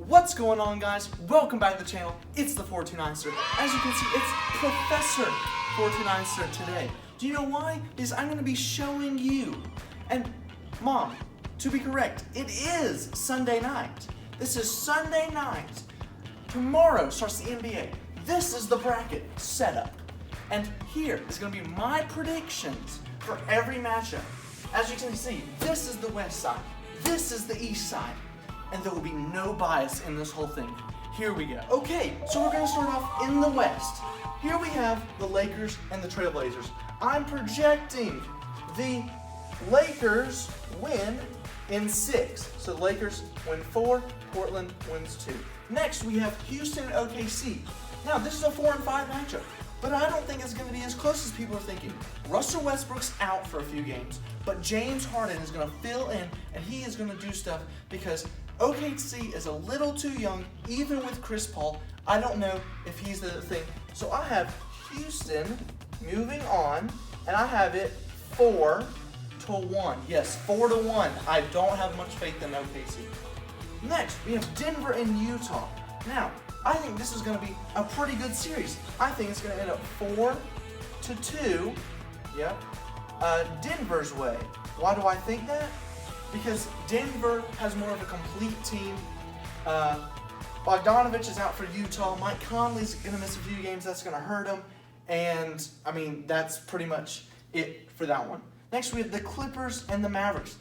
What's going on, guys? Welcome back to the channel. It's the 429 Sir. As you can see, it's Professor 429 Sir today. Do you know why? Because I'm going to be showing you. And Mom, to be correct, it is Sunday night. This is Sunday night. Tomorrow starts the NBA. This is the bracket setup. And here is going to be my predictions for every matchup. As you can see, this is the west side. This is the east side. And there will be no bias in this whole thing. Here we go. Okay, so we're going to start off in the west. Here we have the Lakers and the Trailblazers. I'm projecting the Lakers win in 6. So the Lakers win 4, Portland wins 2. Next, we have Houston and OKC. Now, this is a 4 and 5 matchup, but I don't think it's going to be as close as people are thinking. Russell Westbrook's out for a few games, but James Harden is going to fill in, and he is going to do stuff because OKC is a little too young, even with Chris Paul. I don't know if he's the thing. So I have Houston moving on, and I have it 4-1. Yes, 4-1. I don't have much faith in OKC. Next, we have Denver and Utah. Now, I think this is going to be a pretty good series. I think it's going to end up 4-2. Yep. Denver's way. Why do I think that? Because Denver has more of a complete team. Bogdanovich is out for Utah. Mike Conley's going to miss a few games. That's going to hurt him. And, I mean, that's pretty much it for that one. Next, we have the Clippers and the Mavericks.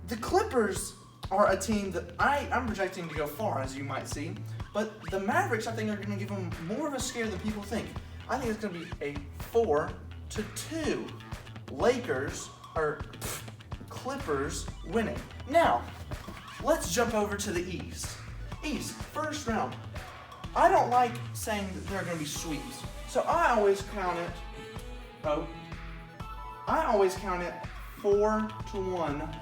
The Clippers are a team that I'm projecting to go far, as you might see. But the Mavericks, I think, are going to give them more of a scare than people think. I think it's going to be a 4-2. Clippers winning. Now, let's jump over to the East. East, first round. I don't like saying that there are going to be sweeps. So I always count it 4-1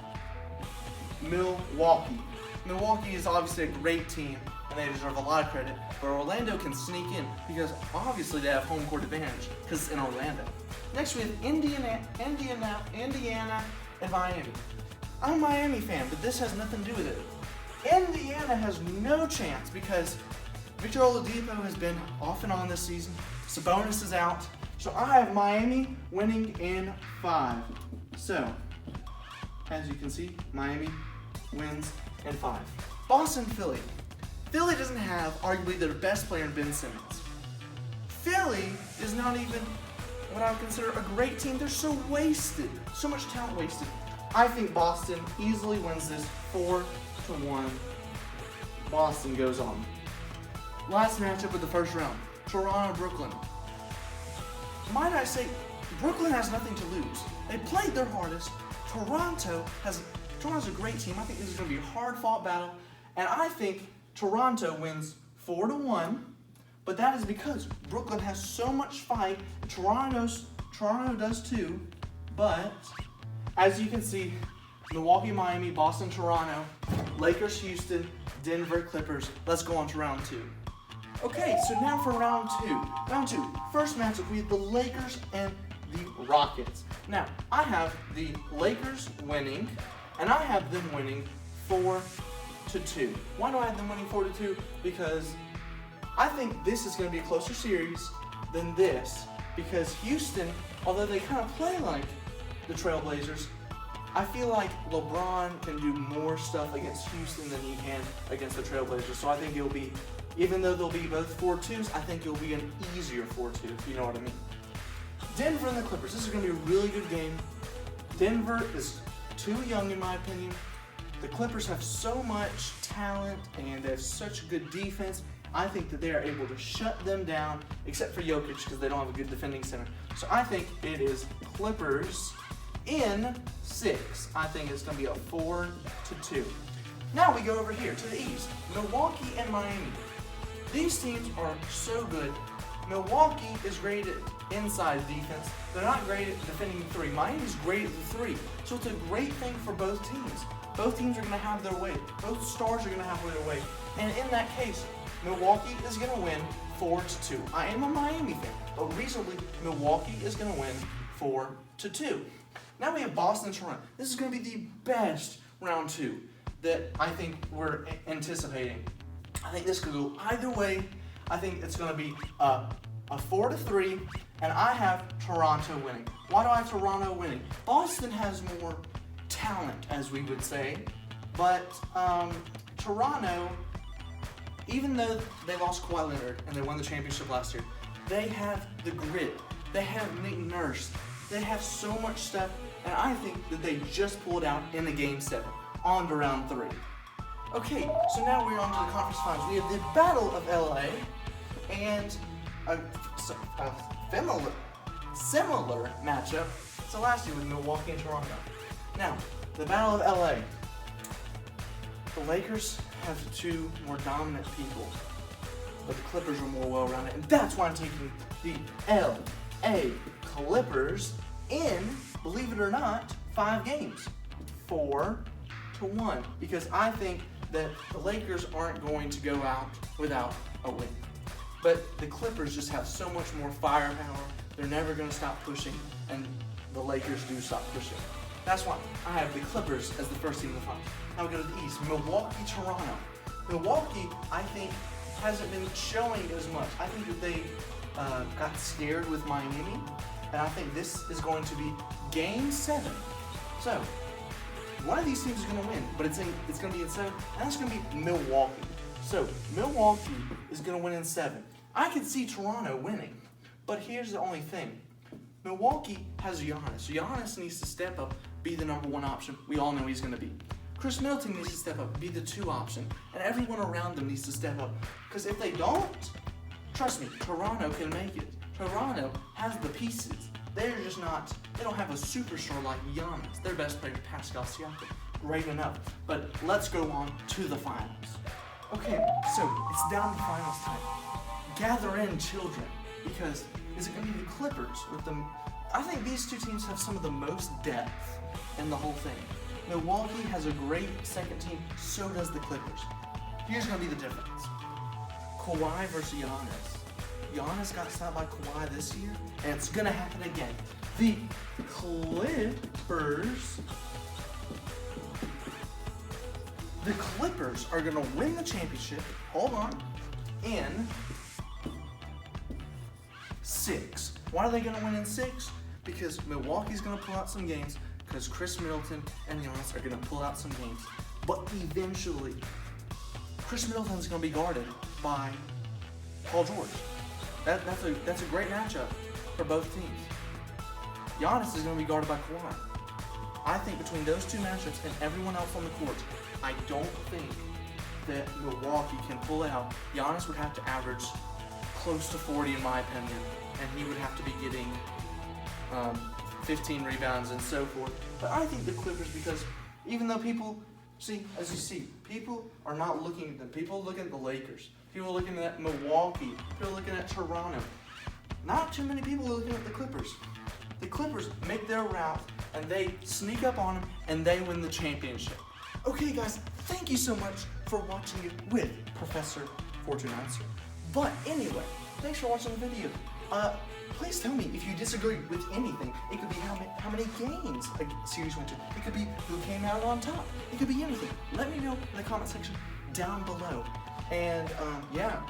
Milwaukee. Milwaukee is obviously a great team, and they deserve a lot of credit. But Orlando can sneak in because obviously they have home court advantage because it's in Orlando. Next we have Indiana, and Miami. I'm a Miami fan, but this has nothing to do with it. Indiana has no chance because Victor Oladipo has been off and on this season. Sabonis is out. So I have Miami winning in 5. So, as you can see, Miami wins in 5. Boston, Philly. Philly doesn't have arguably their best player in Ben Simmons. Philly is not even what I would consider a great team. They're so wasted. So much talent wasted. I think Boston easily wins this 4-1. Boston goes on. Last matchup of the first round. Toronto, Brooklyn. Might I say, Brooklyn has nothing to lose. They played their hardest. Toronto's a great team. I think this is going to be a hard-fought battle. And I think Toronto wins 4-1. But that is because Brooklyn has so much fight. Toronto does too. But as you can see, Milwaukee, Miami, Boston, Toronto, Lakers, Houston, Denver, Clippers. Let's go on to round 2. Okay, so now for round 2. Round 2. First matchup, we have the Lakers and the Rockets. Now, I have the Lakers winning, and I have them winning 4-2. Why do I have them winning 4-2? Because I think this is going to be a closer series than this, because Houston, although they kind of play like the Trailblazers, I feel like LeBron can do more stuff against Houston than he can against the Trailblazers. So I think it'll be, even though they'll be both 4-2s, I think it'll be an easier 4-2, if you know what I mean. Denver and the Clippers. This is going to be a really good game. Denver is too young, in my opinion. The Clippers have so much talent, and they have such good defense. I think that they are able to shut them down, except for Jokic, because they don't have a good defending center. So I think it is Clippers in 6. I think it's going to be a 4-2. Now we go over here to the East. Milwaukee and Miami. These teams are so good. Milwaukee is great at inside defense. They're not great at defending the 3. Miami's great at the 3. So it's a great thing for both teams. Both teams are going to have their way. Both stars are going to have their way. And in that case, Milwaukee is going to win 4-2. I am a Miami fan, but reasonably, Milwaukee is going to win 4-2. Now we have Boston and Toronto. This is going to be the best round 2 that I think we're anticipating. I think this could go either way. I think it's going to be a 4-3, and I have Toronto winning. Why do I have Toronto winning? Boston has more talent, as we would say, but Toronto, even though they lost Kawhi Leonard and they won the championship last year, they have the grit. They have Nick Nurse. They have so much stuff, and I think that they just pulled out in the Game 7, on to round 3. Okay, so now we're on to the conference finals. We have the Battle of LA and a similar matchup to last year with Milwaukee and Toronto. Now, the Battle of LA. The Lakers have two more dominant people, but the Clippers are more well-rounded, and that's why I'm taking the LA Clippers in, believe it or not, 5 games, 4-1, because I think that the Lakers aren't going to go out without a win. But the Clippers just have so much more firepower. They're never going to stop pushing, and the Lakers do stop pushing. That's why I have the Clippers as the first team in the finals. Now we go to the East. Milwaukee, Toronto. Milwaukee, I think, hasn't been showing as much. I think that they got scared with Miami, and I think this is going to be Game 7. So, one of these teams is going to win, but it's going to be in 7, and that's going to be Milwaukee. So, Milwaukee is going to win in 7. I could see Toronto winning, but here's the only thing. Milwaukee has Giannis. Giannis needs to step up, be the number 1 option. We all know he's going to be. Chris Middleton needs to step up, be the 2 option, and everyone around them needs to step up. Because if they don't, trust me, Toronto can make it. Toronto has the pieces. They're just not, they don't have a superstar like Giannis. Their best player, Pascal Siakam. Great enough. But let's go on to the finals. Okay, so it's down to finals time. Gather in, children, because is it going to be the Clippers with them? I think these two teams have some of the most depth in the whole thing. Milwaukee has a great second team, so does the Clippers. Here's going to be the difference. Kawhi versus Giannis. Giannis got stopped by Kawhi this year, and it's going to happen again. The Clippers are going to win the championship, hold on, in 6. Why are they going to win in 6? Because Milwaukee's going to pull out some games, because Chris Middleton and Giannis are going to pull out some games. But eventually, Chris Middleton's going to be guarded by Paul George. That's a great matchup for both teams. Giannis is going to be guarded by Kawhi. I think between those two matchups and everyone else on the court, I don't think that Milwaukee can pull it out. Giannis would have to average close to 40 in my opinion, and he would have to be getting 15 rebounds and so forth. But I think the Clippers, because even though people, as you see, people are not looking at them. People are looking at the Lakers. People are looking at Milwaukee. People are looking at Toronto. Not too many people are looking at the Clippers. The Clippers make their route, and they sneak up on them, and they win the championship. Okay, guys, thank you so much for watching it with Professor 429. But anyway, thanks for watching the video. Please tell me if you disagree with anything. It could be how many games a series went to. It could be who came out on top. It could be anything. Let me know in the comment section down below. And yeah,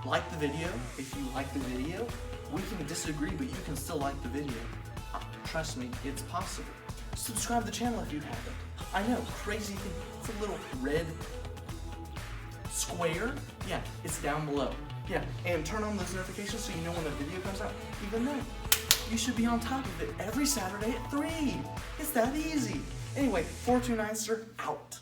like the video if you like the video. We can disagree, but you can still like the video. Trust me, it's possible. Subscribe to the channel if you haven't. I know, crazy thing. It's a little red square. Yeah, it's down below. Yeah, and turn on those notifications so you know when the video comes out. Even though you should be on top of it every Saturday at 3. It's that easy. Anyway, 429ster out.